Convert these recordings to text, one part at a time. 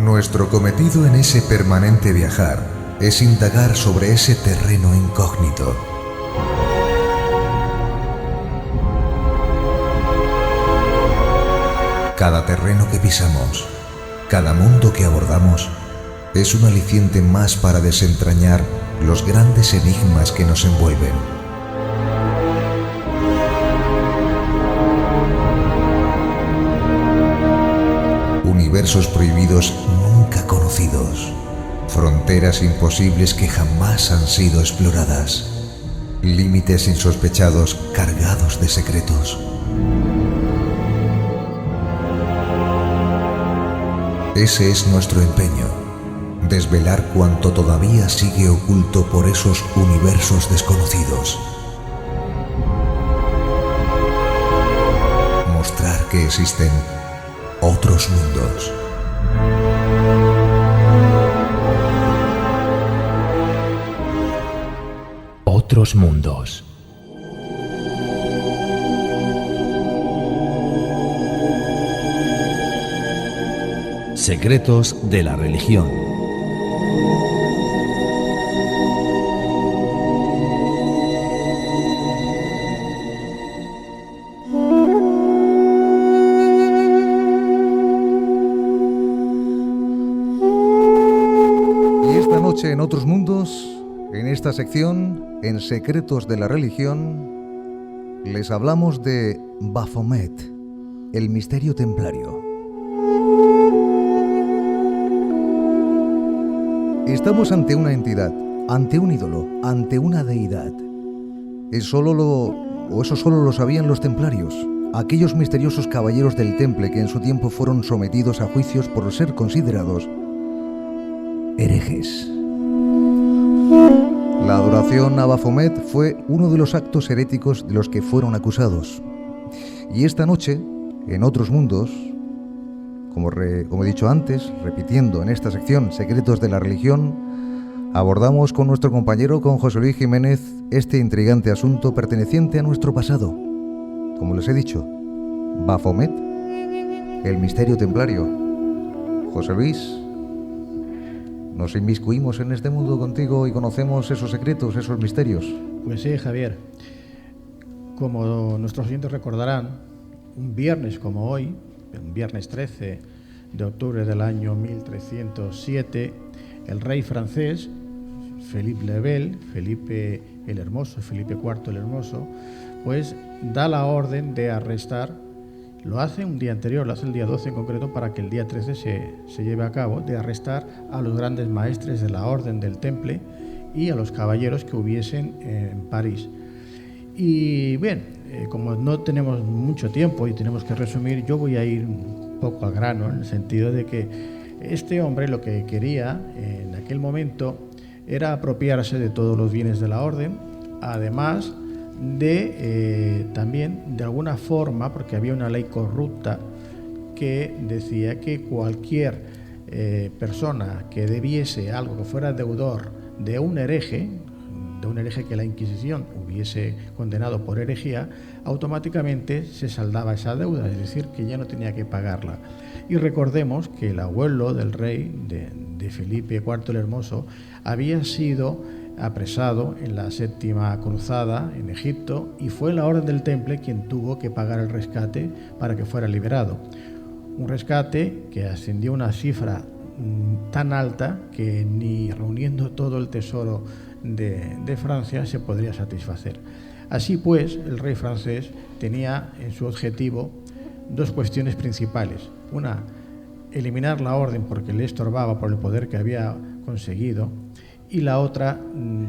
Nuestro cometido en ese permanente viajar es indagar sobre ese terreno incógnito. Cada terreno que pisamos, cada mundo que abordamos, es un aliciente más para desentrañar los grandes enigmas que nos envuelven. Universos prohibidos nunca conocidos, fronteras imposibles que jamás han sido exploradas, límites insospechados cargados de secretos. Ese es nuestro empeño, desvelar cuanto todavía sigue oculto por esos universos desconocidos. Mostrar que existen otros mundos. Otros mundos. Secretos de la religión. Y esta noche en Otros Mundos, en esta sección, en Secretos de la Religión, les hablamos de Baphomet, el misterio templario. Estamos ante una entidad, ante un ídolo, ante una deidad. Eso solo lo sabían los templarios, aquellos misteriosos caballeros del temple que en su tiempo fueron sometidos a juicios por ser considerados herejes. La adoración a Baphomet fue uno de los actos heréticos de los que fueron acusados. Y esta noche, en Otros Mundos, como he dicho antes, repitiendo en esta sección Secretos de la Religión, abordamos con nuestro compañero, con José Luis Jiménez, este intrigante asunto perteneciente a nuestro pasado. Como les he dicho, Baphomet, el misterio templario. José Luis, nos inmiscuimos en este mundo contigo y conocemos esos secretos, esos misterios. Pues sí, Javier. Como nuestros oyentes recordarán, un viernes como hoy, un viernes 13 de octubre del año 1307, el rey francés, Philippe le Bel, Felipe el Hermoso, Felipe IV el Hermoso, pues da la orden de arrestar, lo hace un día anterior, lo hace el día 12 en concreto, para que el día 13 se lleve a cabo, de arrestar a los grandes maestres de la Orden del Temple y a los caballeros que hubiesen en París. Y bien, como no tenemos mucho tiempo y tenemos que resumir, yo voy a ir un poco al grano, en el sentido de que este hombre lo que quería en aquel momento era apropiarse de todos los bienes de la orden, además de también de alguna forma, porque había una ley corrupta que decía que cualquier persona que debiese algo, que fuera deudor de un hereje que la Inquisición hubiese condenado por herejía, automáticamente se saldaba esa deuda, es decir, que ya no tenía que pagarla. Y recordemos que el abuelo del rey, de Felipe IV el Hermoso, había sido apresado en la Séptima Cruzada en Egipto y fue la Orden del Temple quien tuvo que pagar el rescate para que fuera liberado. Un rescate que ascendió a una cifra tan alta que ni reuniendo todo el tesoro de Francia se podría satisfacer. Así pues, el rey francés tenía en su objetivo dos cuestiones principales. Una, eliminar la orden porque le estorbaba por el poder que había conseguido, y la otra,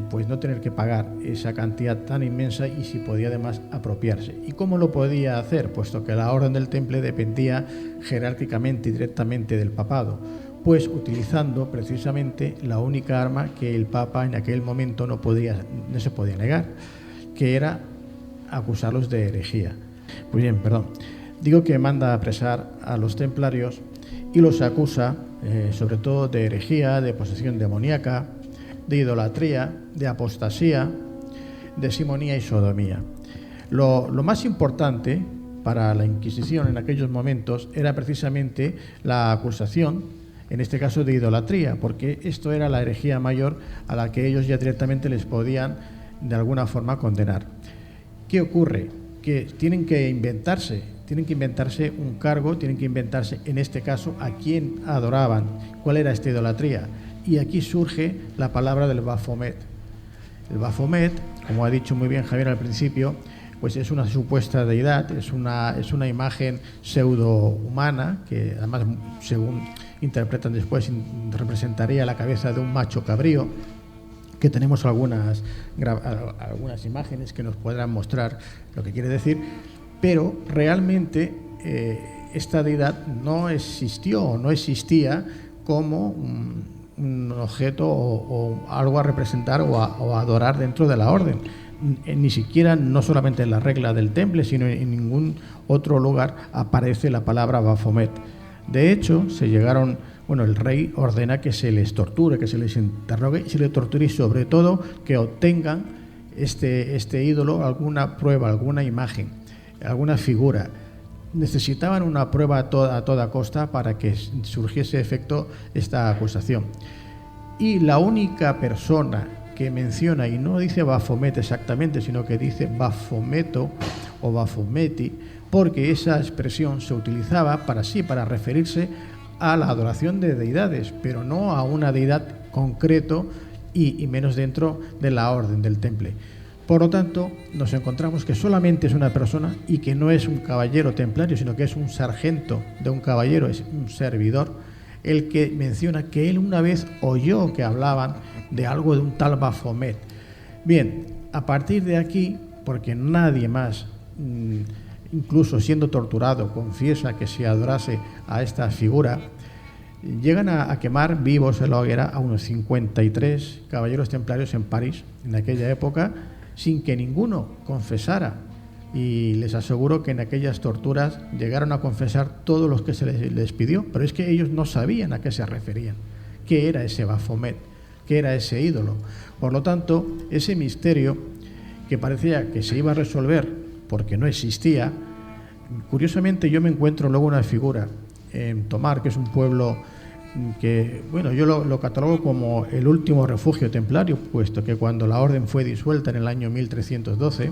pues no tener que pagar esa cantidad tan inmensa y si podía además apropiarse. ¿Y cómo lo podía hacer? Puesto que la Orden del Temple dependía jerárquicamente y directamente del papado, pues utilizando precisamente la única arma que el Papa en aquel momento no se podía negar, que era acusarlos de herejía. Pues bien, digo que manda a apresar a los templarios y los acusa sobre todo de herejía, de posesión demoníaca, de idolatría, de apostasía, de simonía y sodomía. Lo más importante para la Inquisición en aquellos momentos era precisamente la acusación, en este caso de idolatría, porque esto era la herejía mayor a la que ellos ya directamente les podían de alguna forma condenar. ¿Qué ocurre? Que tienen que inventarse un cargo, tienen que inventarse, en este caso, a quién adoraban, cuál era esta idolatría. Y aquí surge la palabra del Baphomet. El Baphomet, como ha dicho muy bien Javier al principio, pues es una supuesta deidad, es una imagen pseudo-humana, que además, según interpretan después, representaría la cabeza de un macho cabrío, que tenemos algunas imágenes que nos podrán mostrar lo que quiere decir, pero realmente esta deidad no existió o no existía como un objeto o algo a representar o a adorar dentro de la orden. Ni siquiera, no solamente en la regla del temple, sino en ningún otro lugar aparece la palabra Baphomet. De hecho, el rey ordena que se les torture, que se les interrogue, se les torture y sobre todo que obtengan este ídolo alguna prueba, alguna imagen, alguna figura. Necesitaban una prueba a toda costa para que surgiese efecto esta acusación. Y la única persona que menciona, y no dice Baphomet exactamente, sino que dice Baphometo o Baphometi, porque esa expresión se utilizaba para referirse a la adoración de deidades, pero no a una deidad concreto y menos dentro de la orden del temple. Por lo tanto, nos encontramos que solamente es una persona y que no es un caballero templario, sino que es un sargento de un caballero, es un servidor, el que menciona que él una vez oyó que hablaban de algo de un tal Baphomet. Bien, a partir de aquí, porque nadie más, incluso siendo torturado, confiesa que se adorase a esta figura, llegan a quemar vivos en la hoguera a unos 53 caballeros templarios en París, en aquella época, sin que ninguno confesara. Y les aseguro que en aquellas torturas llegaron a confesar todos los que se les pidió, pero es que ellos no sabían a qué se referían, qué era ese Baphomet, qué era ese ídolo. Por lo tanto, ese misterio que parecía que se iba a resolver porque no existía, curiosamente yo me encuentro luego una figura en Tomar, que es un pueblo que, bueno, yo lo catalogo como el último refugio templario, puesto que cuando la orden fue disuelta en el año 1312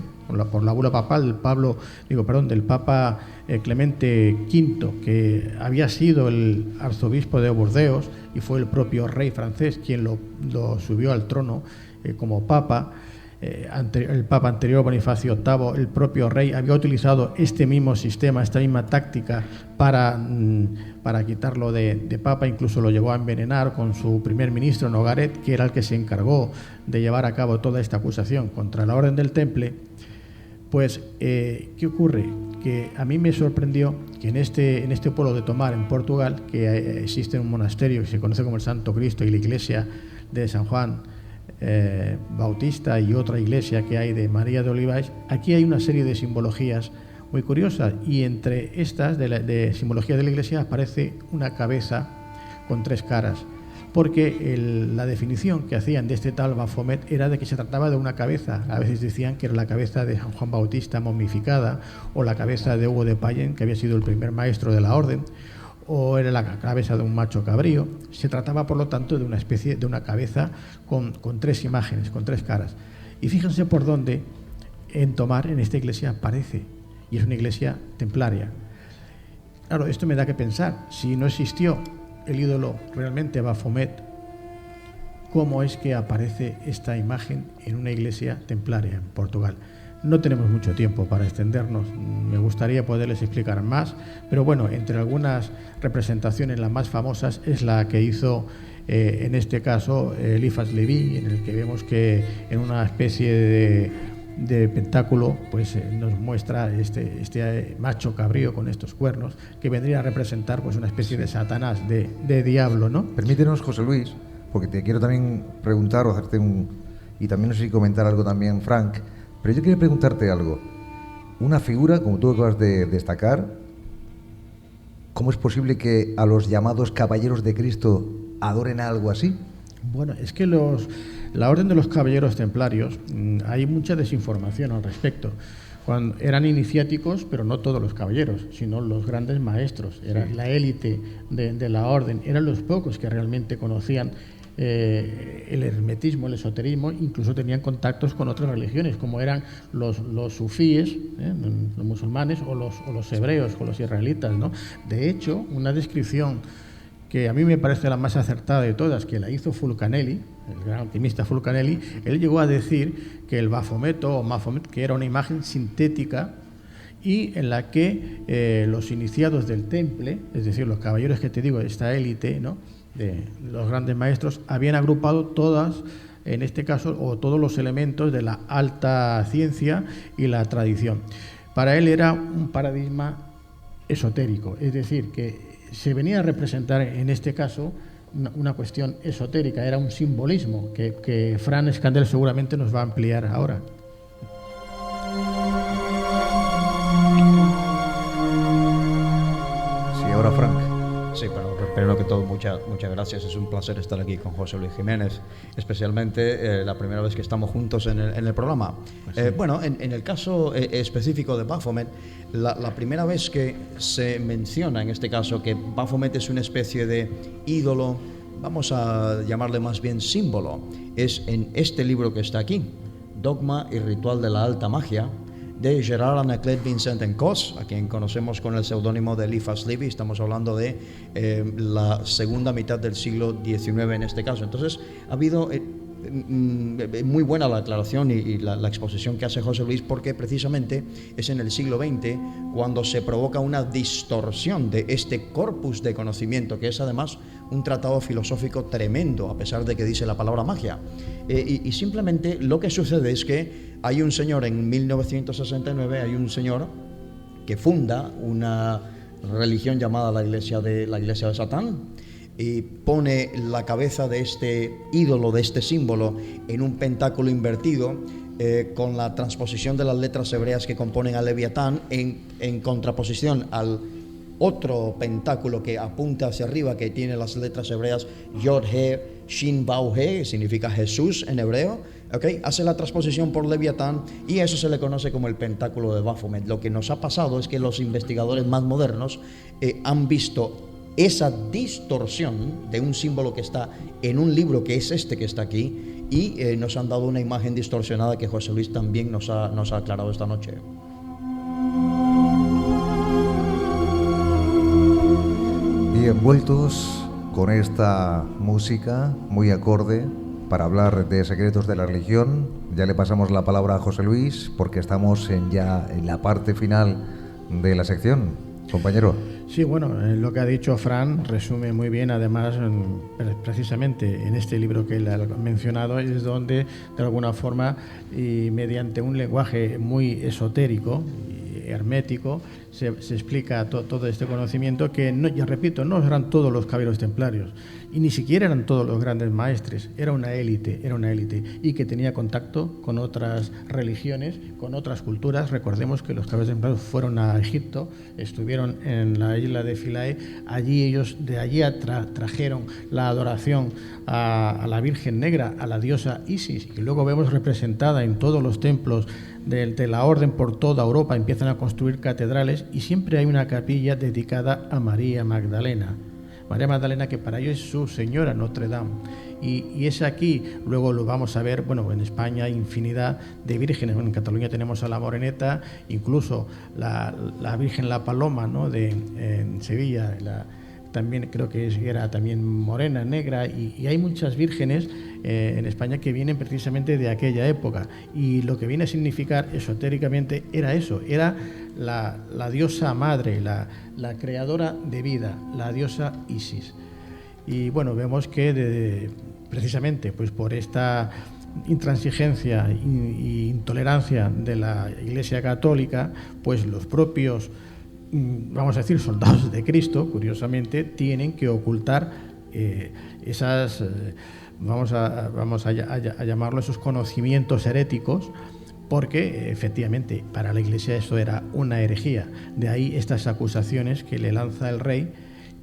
por la bula papal del Papa Clemente V, que había sido el arzobispo de Burdeos y fue el propio rey francés quien lo subió al trono como papa. El Papa anterior, Bonifacio VIII, el propio rey, había utilizado este mismo sistema, esta misma táctica para quitarlo de Papa. Incluso lo llegó a envenenar con su primer ministro, Nogaret, que era el que se encargó de llevar a cabo toda esta acusación contra la Orden del Temple. Pues, ¿qué ocurre? Que a mí me sorprendió que en este pueblo de Tomar, en Portugal, que existe un monasterio que se conoce como el Santo Cristo y la iglesia de San Juan Bautista y otra iglesia que hay de María de Olivais, aquí hay una serie de simbologías muy curiosas, y entre estas de simbología de la iglesia aparece una cabeza con 3 caras, porque la definición que hacían de este tal Baphomet era de que se trataba de una cabeza. A veces decían que era la cabeza de San Juan Bautista momificada, o la cabeza de Hugo de Payens, que había sido el primer maestro de la orden, o era la cabeza de un macho cabrío. Se trataba, por lo tanto, de una especie de una cabeza con 3 imágenes, con 3 caras. Y fíjense por dónde en Tomar, en esta iglesia, aparece, y es una iglesia templaria. Claro, esto me da que pensar, si no existió el ídolo realmente Baphomet, ¿cómo es que aparece esta imagen en una iglesia templaria en Portugal? No tenemos mucho tiempo para extendernos, me gustaría poderles explicar más, pero bueno, entre algunas representaciones, las más famosas es la que hizo en este caso Eliphas Leví, en el que vemos que en una especie de pentáculo pues nos muestra este macho cabrío con estos cuernos, que vendría a representar pues una especie de Satanás, de diablo, ¿no? Permítenos, José Luis, porque te quiero también preguntar o hacerte y también no sé si comentar algo también, Frank. Pero yo quería preguntarte algo. Una figura, como tú acabas de destacar, ¿cómo es posible que a los llamados caballeros de Cristo adoren algo así? Bueno, es que los La Orden de los Caballeros Templarios, hay mucha desinformación al respecto. Cuando eran iniciáticos, pero no todos los caballeros, sino los grandes maestros, era la élite de la orden, eran los pocos que realmente conocían el hermetismo, el esoterismo, incluso tenían contactos con otras religiones, como eran los sufíes, los musulmanes, o los hebreos, o los israelitas, ¿no? De hecho, una descripción que a mí me parece la más acertada de todas, que la hizo Fulcanelli, el gran alquimista Fulcanelli, él llegó a decir que el Baphomet o Mahomet, que era una imagen sintética y en la que los iniciados del temple, es decir, los caballeros que te digo, esta élite, ¿no?, de los grandes maestros, habían agrupado todas, en este caso, o todos los elementos de la alta ciencia y la tradición. Para él era un paradigma esotérico, es decir, que se venía a representar en este caso una cuestión esotérica, era un simbolismo que Fran Escandel seguramente nos va a ampliar ahora. Sí, ahora Frank. Sí, pero primero que todo, muchas gracias. Es un placer estar aquí con José Luis Jiménez, especialmente la primera vez que estamos juntos en el programa. Pues sí. Bueno, en el caso específico de Baphomet, la primera vez que se menciona en este caso que Baphomet es una especie de ídolo, vamos a llamarle más bien símbolo, es en este libro que está aquí, Dogma y Ritual de la Alta Magia, de Gerard Anaclet Vincent Encos, a quien conocemos con el seudónimo de Eliphas Levi. Estamos hablando de la segunda mitad del siglo XIX en este caso. Entonces, ha habido muy buena la aclaración y la exposición que hace José Luis, porque precisamente es en el siglo XX cuando se provoca una distorsión de este corpus de conocimiento, que es además un tratado filosófico tremendo, a pesar de que dice la palabra magia. Y simplemente lo que sucede es que hay un señor en 1969, hay un señor que funda una religión llamada la Iglesia de Satán, y pone la cabeza de este ídolo, de este símbolo, en un pentáculo invertido, con la transposición de las letras hebreas que componen al Leviatán en contraposición al otro pentáculo que apunta hacia arriba, que tiene las letras hebreas Yod He Shin Bau He, que significa Jesús en hebreo. Okay, hace la transposición por Leviatán y eso se le conoce como el pentáculo de Baphomet. Lo que nos ha pasado es que los investigadores más modernos han visto esa distorsión de un símbolo que está en un libro que es este que está aquí, y nos han dado una imagen distorsionada que José Luis también nos ha aclarado esta noche. Y envueltos con esta música muy acorde para hablar de secretos de la religión, ya le pasamos la palabra a José Luis, porque estamos ya en la parte final de la sección. Compañero. Sí, bueno, lo que ha dicho Fran resume muy bien. Además, precisamente en este libro que él ha mencionado es donde, de alguna forma, y mediante un lenguaje muy esotérico y hermético, se explica todo este conocimiento que, no, ya repito, no eran todos los caballeros templarios y ni siquiera eran todos los grandes maestres, era una élite y que tenía contacto con otras religiones, con otras culturas. Recordemos que los caballeros templarios fueron a Egipto, estuvieron en la isla de Philae, de allí trajeron la adoración a la Virgen Negra, a la diosa Isis, y luego vemos representada en todos los templos de la orden por toda Europa. Empiezan a construir catedrales y siempre hay una capilla dedicada a María Magdalena. María Magdalena, que para ellos es su señora Notre Dame. Y es aquí, luego lo vamos a ver, bueno, en España hay infinidad de vírgenes. Bueno, en Cataluña tenemos a la Moreneta, incluso la Virgen La Paloma, ¿no?, en Sevilla, también creo que era también morena, negra, y hay muchas vírgenes en España que vienen precisamente de aquella época, y lo que viene a significar esotéricamente era eso, era la diosa madre, la creadora de vida, la diosa Isis. Y bueno, vemos que precisamente pues por esta intransigencia e intolerancia de la Iglesia Católica, pues los propios, vamos a decir, soldados de Cristo, curiosamente, tienen que ocultar esas, vamos a llamarlo, esos conocimientos heréticos, porque efectivamente para la Iglesia eso era una herejía. De ahí estas acusaciones que le lanza el rey.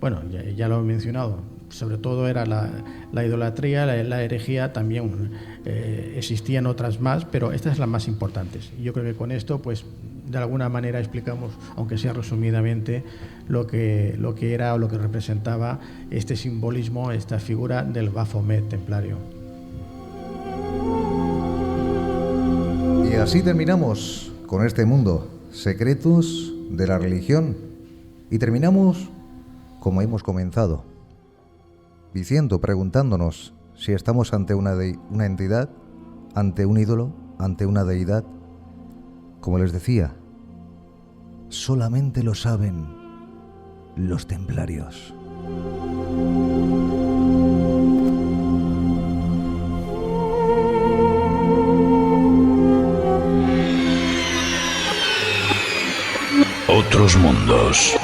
Bueno, ya lo he mencionado, sobre todo era la idolatría, la herejía, también Existían otras más, pero estas son las más importantes. Y yo creo que con esto, pues, de alguna manera explicamos, aunque sea resumidamente, lo que era o lo que representaba este simbolismo, esta figura del Baphomet templario. Y así terminamos con este mundo, secretos de la religión. Y terminamos como hemos comenzado, diciendo, preguntándonos si estamos ante una entidad, ante un ídolo, ante una deidad. Como les decía, solamente lo saben los templarios. Otros mundos.